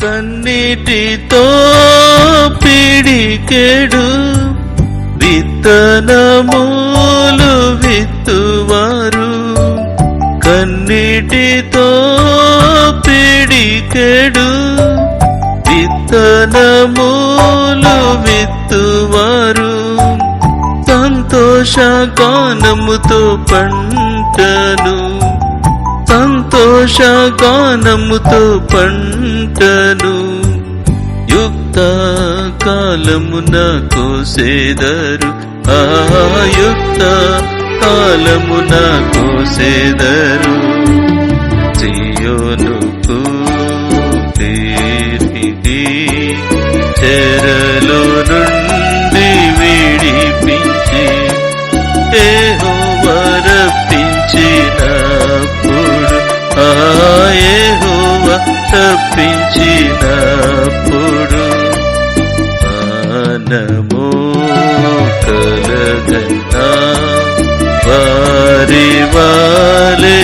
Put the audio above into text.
కన్నీటితో పిడికెడు విత్తనములు విత్తువారు, కన్నీటితో పిడికెడు విత్తనములు విత్తువారు, సంతోషగానముతో పంటను, సంతోషగానముతో పంటను యుక్త కాలమున కోసెదరు, యుక్త కాలమున కోసెదరు. సియోనుకు తిరిగి చెరలో నుండి విడిపించి యెహోవా రప్పించినప్పుడు, యెహోవా రప్పించినప్పుడు మనము కలగన్నా వారి వాలే